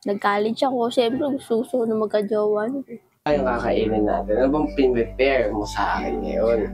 nag-college ako, syempre gusto ko na magka-jowa. Yung kakainin natin. Ano bang pin-prepare mo sa akin ngayon?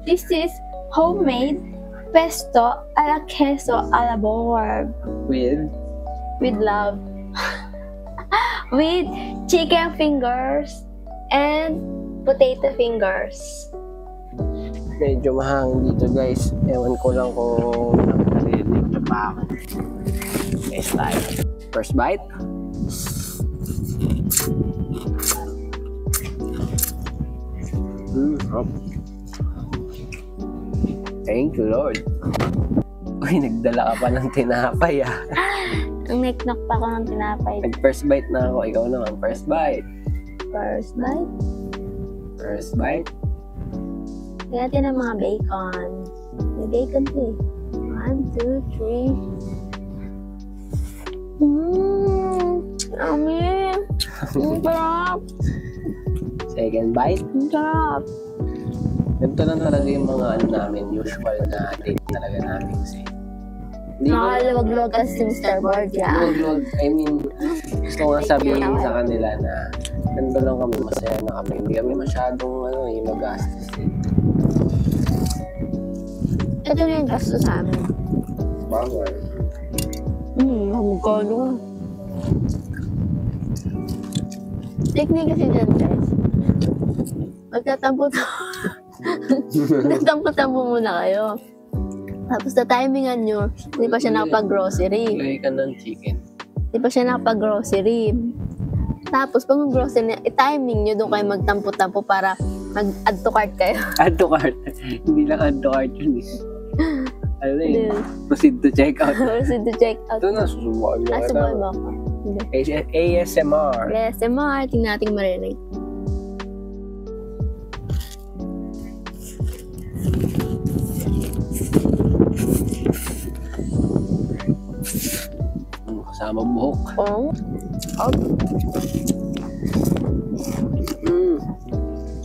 This is homemade pesto ala queso ala borb. With Love. With chicken fingers and potato fingers. Medyo mahangin dito guys. Ewan ko lang kung nakarinig na pa ako. Next time. First bite. Thank you, Lord. Uy, nagdala ka pa ng tinapay ah. Ang neknak pa ako ng tinapay. Nag-first bite na ako. Ikaw naman, first bite. First bite. First bite. Kaya natin ang mga bacon. May bacon to eh. 1, 2, 3. Yummy! Ang sarap! Second bite. Ang sarap! Ganito lang talaga yung mga ano namin, usual na date talaga namin kasi. Nakaluwag-luwag kasi Mr. Board, yeah. Luwag-luwag, I mean, gusto ko nga sabihin sa kanila na ganito lang kami, masaya na kami. Hindi kami masyadong magastos eh. Ito na yung gasto sa amin. Bawal. Magkano nga. Technique kasi dyan, guys. Magtatampo muna kayo. Tapos na timingan nyo, hindi pa siya nakapag-grocery. Lagay ka ng chicken. Hindi pa siya nakapag-grocery. Tapos pag mag-grocery, i-timing nyo doon kayo magtampo-tampo para mag-add to cart kayo. Add to cart. Hindi lang add to cart yun eh. Ano eh, proceed to check out. Proceed to check out. Ito na, susubukan mo. Susubukan mo ako. ASMR. ASMR, tingnan natin marinig. Kasama buhok. Oh.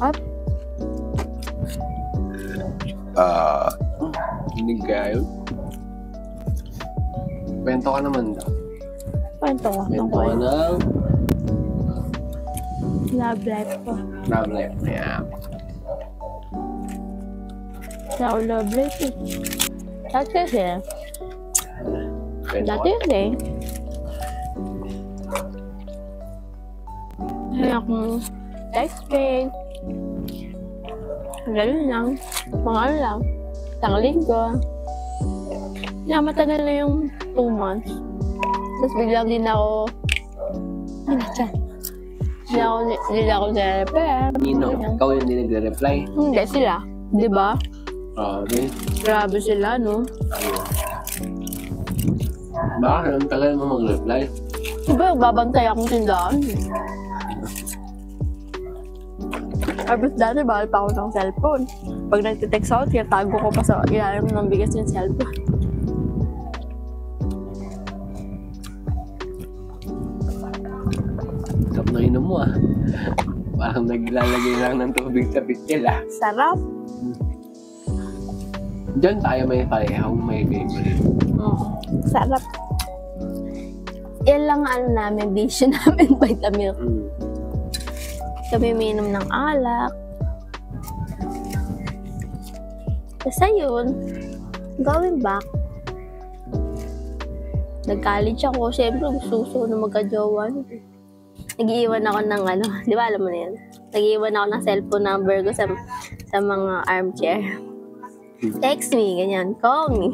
Up. Up. Hindi kayo. Kwento ka naman daw. Kwento ka. Kwento ka ng love life ko. love life. Yeah. Sa ako love life eh. Dati kasi. Kwento Dati ka. kasi. May akong texting. Ganun lang. Mga ano lang. Isang linggo. Matagal na yung 2 months. Tapos biglang din ako chat. Hindi ako nire-reply. Nino, ikaw yung hindi nagre-reply. Hindi sila. Di ba? Okay. Grabe sila, no? Bakit? Ang tagal mo mag-reply? Diba, babantay akong tindahan. Tapos dati, bahal pa ako ng cellphone. Pag nagtitext ako, tinatago ko pa sa ilalim ng bigas yung cellphone. Sarap na inom mo ah. Parang naglalagay lang ng tubig sa pitil ah. Sarap. Diyan tayo may parehong may favorite. Sarap. Yan lang ano namin, bisyo namin, Vitamilk. Kami uminom ng alak. Tapos ayun, going back. Nag-college ako, syempre gusto ko na magka-jowa. Nag-iiwan ako ng ano, di ba alam mo na yan? Nag-iiwan ako ng cellphone number ko sa mga armchair. Text me, ganyan, call me.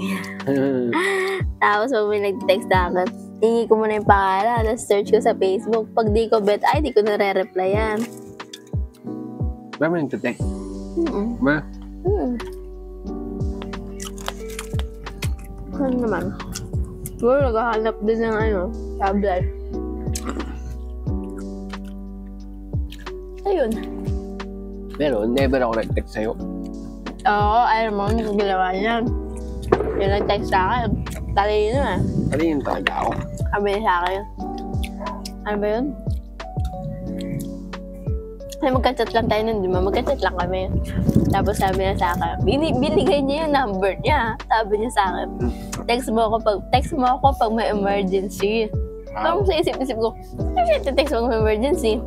Tapos pag may nag-text na akin, hingi ko muna yung pangalan, tapos search ko sa Facebook. Pag di ko bet, ay di ko nare-replyan. Ba mo nagte-text? Ba? Ano naman? Siguro naghahanap din ng ano, tablet. Ayun. Pero never ako nag-text sa'yo. Oo, alam mo, yung ginawa niya. Yung nag-text sa akin, talino eh. Talino talaga ako. Sabi niya sa akin. Ano ba yun? Ay, magka-chat lang tayo nun, di ba? Magka-chat lang kami. Tapos sabi niya sa akin, binigay niya yung number niya. Sabi niya sa akin, text mo ako pag may emergency. Parang sa isip-isip ko, kasi text mo emergency.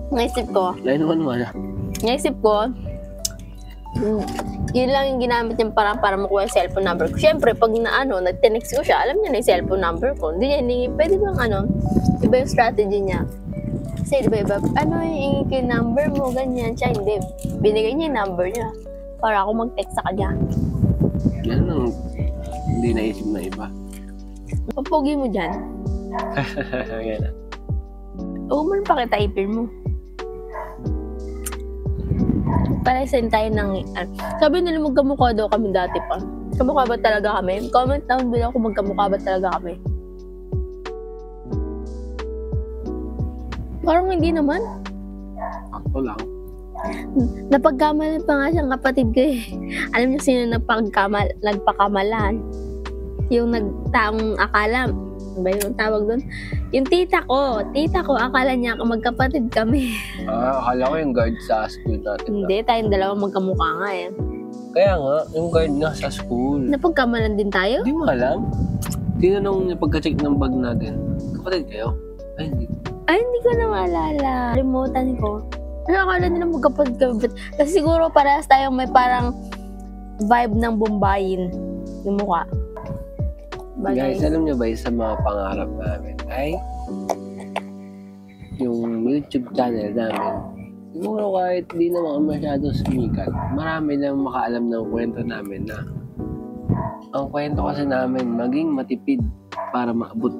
Naisip ko, yun lang yung ginamit niya para makuha yung cellphone number ko. Siyempre, pag nag-text ko siya, alam niya na yung cellphone number ko. Hindi niya hiningi, pwede bang iba yung strategy niya. Kasi diba, yung number mo, ganyan. Siya, hindi. Binigay niya yung number niya para ako mag-text sa kanya. Yan ang hindi naisip na iba. Papogi mo dyan. Ganyan. Huwag mo na pakita-ipin mo. Para send tayo ng... sabi nila magkamukha daw kami dati pa. Kamukha ba talaga kami? Comment down below kung magkamukha ba talaga kami. Parang hindi naman. Ako lang. Napagkamalan pa nga siyang kapatid ko eh. Alam niyo sino nagpakamalan? Yung nagtaong akala. Ano ba yung tawag doon? Yung tita ko, akala niya magkapatid kami. Akala ko yung guard sa school natin. Hindi, tayong dalawa magkamukha nga eh. Kaya nga, yung guard nga sa school. Napagkamalan din tayo? Hindi mo alam. Tinanong niya pagka-check ng bag natin. Kapatid kayo? Ay, hindi ko na maalala. Remotean ko. Akala nila magkapatid kami. Kasi siguro parehas tayong may parang vibe ng Bombayin. Yung mukha. Guys, alam niyo ba sa mga pangarap namin ay yung YouTube channel namin. Siguro kahit di naman masyado sumikat, marami nang makaalam ng kwento namin na ang kwento kasi namin maging matipid para maabot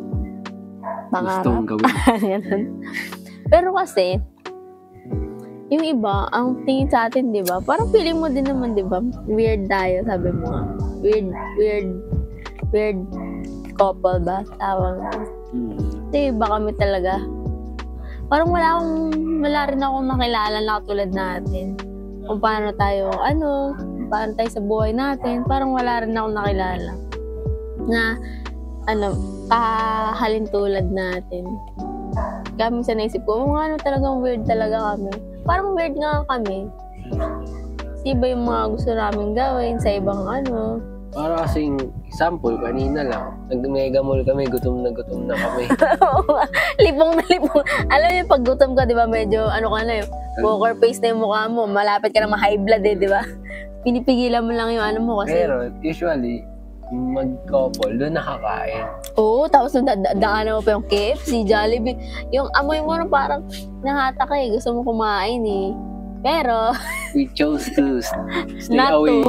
gustong gawin. Pero kasi, yung iba, ang tingin sa atin, di ba? Parang feeling mo din naman, di ba? Weird tayo, sabi mo nga. Weird couple ba? Tawag. Kasi iba kami talaga. Parang wala rin akong nakilala na katulad natin. Kung paano tayo sa buhay natin. Parang wala rin akong nakilala. Na, kahalintulad natin. Kami sa naisip ko, talagang weird talaga kami. Parang weird nga kami. Kasi iba yung mga gusto namin gawin sa ibang Para kasing example, kanina lang, nag-mega mall kami, gutom na kami. Lipong na lipong. Alam niyo, pag gutom ka, di ba, medyo, poker face na yung mukha mo, malapit ka na ma-high blood di ba? Pinipigilan mo lang yung mo kasi. Pero, usually, mag-couple, doon nakakain. Oo, tapos daanan mo pa yung KFC, Jollibee. Yung amoy mo parang nahata ka gusto mo kumain Pero, we chose to stay away.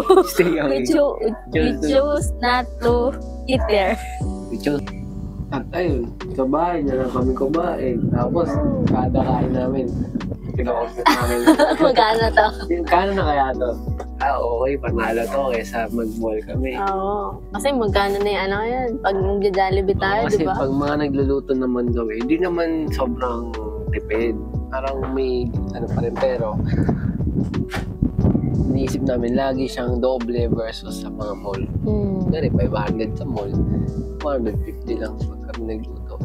We chose not to eat there. We chose. At ayun, sa bahay na lang kami kumain. Tapos, kada kain namin, pinakompit namin. Magkano to? Kano na kaya to? Okay, panalo to kaysa mag-mall kami. Oo. Kasi magkano na yan? Pag mag-Jollibee tayo, di ba? Kasi pag mga nagluluto naman kami, hindi naman sobrang tipid. Parang may pa rin, pero iniisip namin lagi siyang doble versus sa mga mall. Dari 500 sa mall, 150 lang pag kami nagluto.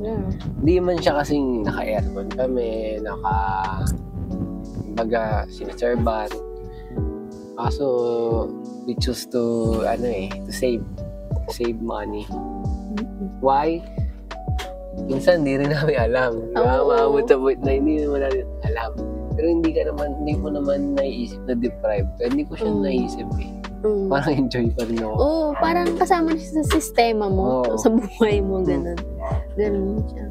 Yeah. Hindi man siya kasing naka-aircon kami, siniserban. Kaso we choose to save money. Why? Minsan hindi rin namin alam. Maabot sa point na hindi naman natin alam. Pero hindi mo naman naiisip na deprive. Kaya hindi ko siya naisip Parang enjoy pa rin ako. Oo, parang kasama siya sa sistema mo, sa buhay mo, ganun. Ganun siya.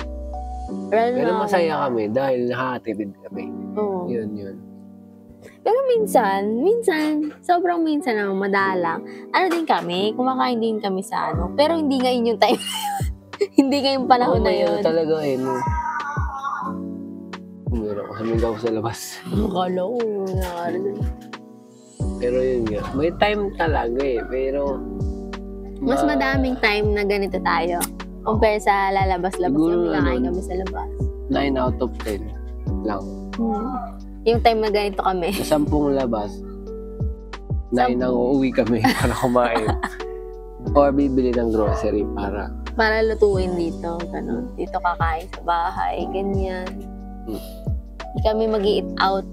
Pero masaya kami dahil nakakatipid kami. Oo. Yun. Pero minsan, sobrang minsan naman, madalang, din kami, kumakain din kami sa pero hindi ngayon yung time. Hindi ngayong panahon na yun. Talaga meron ko humigaw sa labas. Akala ko, Pero yun nga, may time talaga pero mas madaming time na ganito tayo compare sa lalabas-labas yung kakain kami sa labas. 9 out of 10 lang. Yung time na ganito kami. Sa 10 labas, 9 ang uuwi kami para kumain. Or bibili ng grocery para lutuin dito. Ganun. Dito kakain sa bahay. Ganyan. Hindi kami mag-eat out.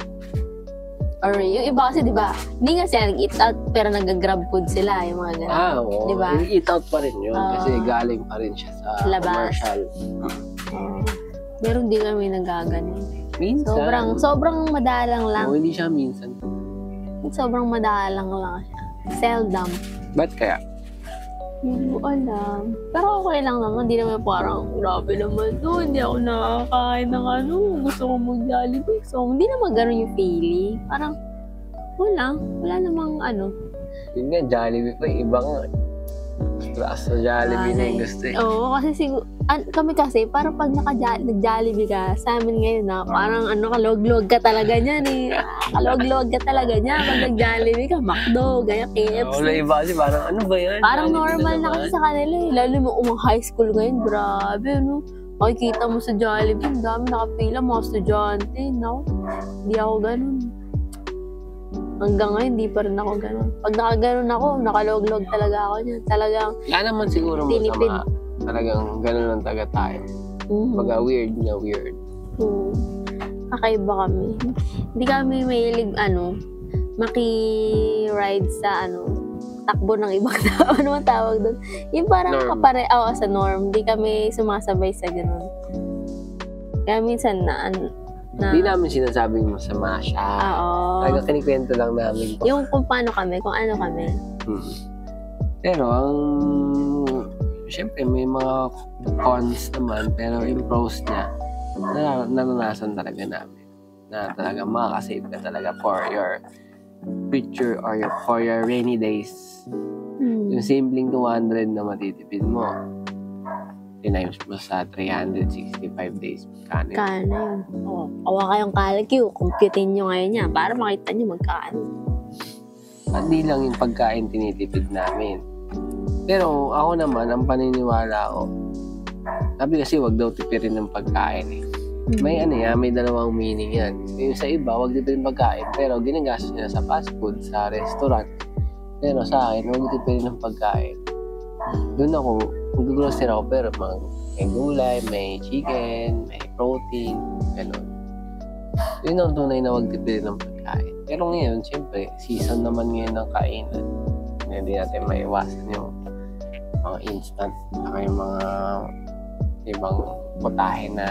Or yung iba kasi, di ba, hindi nga sila nag-eat out, pero nag-grab food sila, yung mga ganun. Oo. Di ba? Eat out pa rin yun. Kasi galing pa rin siya sa Labas. commercial. Pero hindi kami nagaganon. Minsan. Sobrang madalang lang. Oo, hindi siya minsan. Sobrang madalang lang siya. Seldom. Ba't kaya? Hindi ko alam. Pero okay lang naman. Hindi naman parang, grabe naman to. Hindi ako nakakain ng ano. Gusto ko mag-Jollibee. So, hindi naman ganun yung feeling. Parang, wala namang ano. Yun nga, Jollibee pa. Iba nga. Sa Jollibee na yung gusto eh. Oo, kasi siguro, kami kasi, parang pag nag-Jollibee ka, sa amin ngayon na, parang kalog-log ka talaga niyan eh. Kalog-log ka talaga niya. Pag nag-Jollibee ka, McDo, gaya KFC. Wala iba kasi parang ano ba yan? Parang Jollibee normal na kasi sa kanila eh. Lalo mo umang high school ngayon, grabe ano. Makikita mo sa Jollibee, ang dami nakapila, mga estudyante. No? Hindi ako ganun. Hanggang ngayon, hindi pa rin ako ganun. Pag nakaganon ako, nakalog-log talaga ako niyan. Talagang wala naman siguro tinipid. masama. Talagang ganun lang taga tayo. Baga weird na weird. Kakaiba kami. Hindi kami mahilig, maki-ride sa, takbo ng ibang tao. Ano ang tawag doon? Yung parang sa norm. Hindi kami sumasabay sa ganun. Kaya minsan Hindi namin sinasabing masama siya. Oo. Talagang kinikwento lang namin. Yung kung paano kami, kung ano kami. Pero siyempre may mga cons naman, pero yung pros niya, naranasan talaga namin. Na talaga makakasave ka talaga for your future or for your rainy days. Yung simpleng 200 na matitipid mo, times mo sa 365 days. Kano yun? Awa kayong calcu, computein nyo ngayon yan para makita nyo magkano. At di lang yung pagkain tinitipid namin. Pero ako naman, ang paniniwala ko, sabi kasi wag daw tipirin ng pagkain eh. May may dalawang meaning yan. Yung sa iba, wag tipirin pagkain, pero ginagastos nila sa fast food, sa restaurant. Pero sa akin, wag tipirin ng pagkain. Doon ako, mag-grocery ako, pero may gulay, may chicken, may protein, gano'n. Yun ang tunay na wag tipirin ng pagkain. Pero ngayon, siyempre, season naman ngayon ng kainan. Hindi natin maiwasan yung mga instant, saka yung mga ibang putahe na